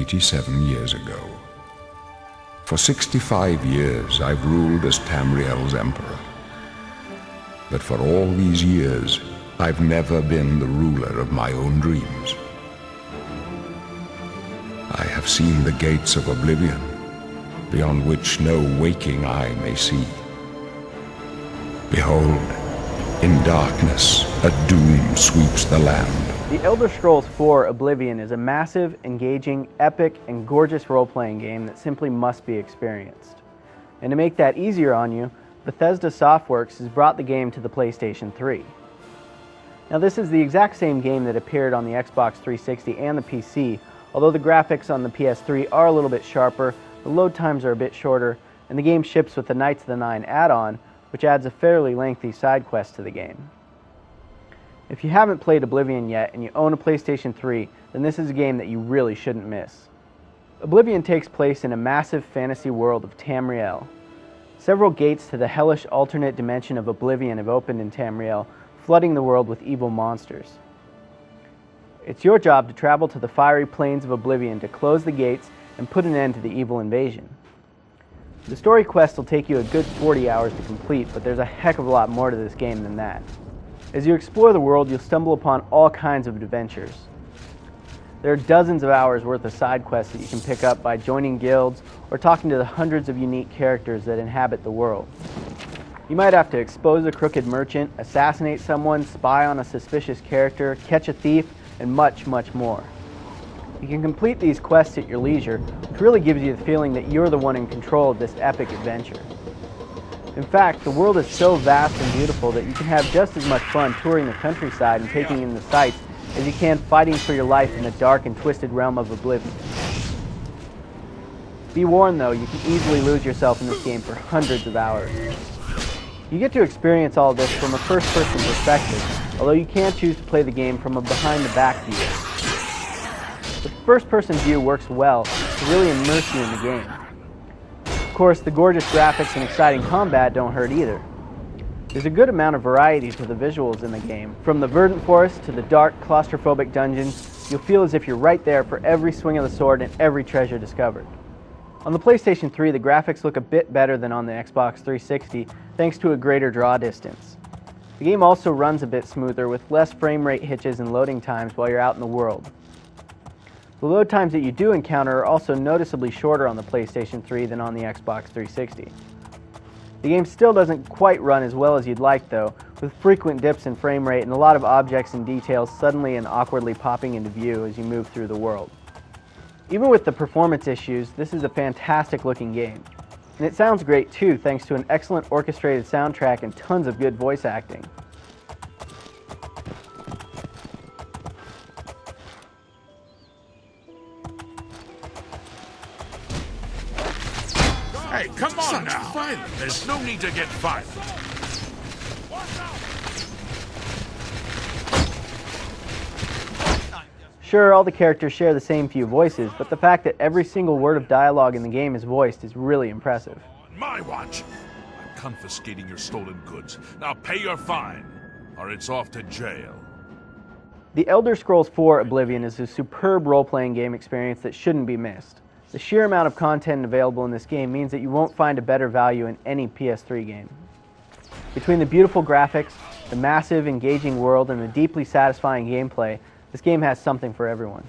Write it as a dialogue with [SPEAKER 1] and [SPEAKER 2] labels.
[SPEAKER 1] 87 years ago. For 65 years, I've ruled as Tamriel's emperor. But for all these years, I've never been the ruler of my own dreams. I have seen the gates of Oblivion, beyond which no waking eye may see. Behold, in darkness, a doom sweeps the land.
[SPEAKER 2] The Elder Scrolls 4 Oblivion is a massive, engaging, epic, and gorgeous role-playing game that simply must be experienced. And to make that easier on you, Bethesda Softworks has brought the game to the PlayStation 3. Now this is the exact same game that appeared on the Xbox 360 and the PC, although the graphics on the PS3 are a little bit sharper, the load times are a bit shorter, and the game ships with the Knights of the Nine add-on, which adds a fairly lengthy side quest to the game. If you haven't played Oblivion yet and you own a PlayStation 3, then this is a game that you really shouldn't miss. Oblivion takes place in a massive fantasy world of Tamriel. Several gates to the hellish alternate dimension of Oblivion have opened in Tamriel, flooding the world with evil monsters. It's your job to travel to the fiery plains of Oblivion to close the gates and put an end to the evil invasion. The story quest will take you a good 40 hours to complete, but there's a heck of a lot more to this game than that. As you explore the world, you'll stumble upon all kinds of adventures. There are dozens of hours worth of side quests that you can pick up by joining guilds or talking to the hundreds of unique characters that inhabit the world. You might have to expose a crooked merchant, assassinate someone, spy on a suspicious character, catch a thief, and much, much more. You can complete these quests at your leisure, which really gives you the feeling that you're the one in control of this epic adventure. In fact, the world is so vast and beautiful that you can have just as much fun touring the countryside and taking in the sights as you can fighting for your life in the dark and twisted realm of Oblivion. Be warned though, you can easily lose yourself in this game for hundreds of hours. You get to experience all of this from a first-person perspective, although you can choose to play the game from a behind-the-back view. The first-person view works well to really immerse you in the game. Of course, the gorgeous graphics and exciting combat don't hurt either. There's a good amount of variety to the visuals in the game. From the verdant forest to the dark, claustrophobic dungeons, you'll feel as if you're right there for every swing of the sword and every treasure discovered. On the PlayStation 3, the graphics look a bit better than on the Xbox 360, thanks to a greater draw distance. The game also runs a bit smoother with less frame rate hitches and loading times while you're out in the world. The load times that you do encounter are also noticeably shorter on the PlayStation 3 than on the Xbox 360. The game still doesn't quite run as well as you'd like though, with frequent dips in frame rate and a lot of objects and details suddenly and awkwardly popping into view as you move through the world. Even with the performance issues, this is a fantastic looking game. And it sounds great too, thanks to an excellent orchestrated soundtrack and tons of good voice acting.
[SPEAKER 3] Hey, come on now! There's no need to get violent.
[SPEAKER 2] Sure, all the characters share the same few voices, but the fact that every single word of dialogue in the game is voiced is really impressive.
[SPEAKER 3] On my watch, I'm confiscating your stolen goods. Now pay your fine, or it's off to jail.
[SPEAKER 2] The Elder Scrolls 4 Oblivion is a superb role-playing game experience that shouldn't be missed. The sheer amount of content available in this game means that you won't find a better value in any PS3 game. Between the beautiful graphics, the massive, engaging world, and the deeply satisfying gameplay, this game has something for everyone.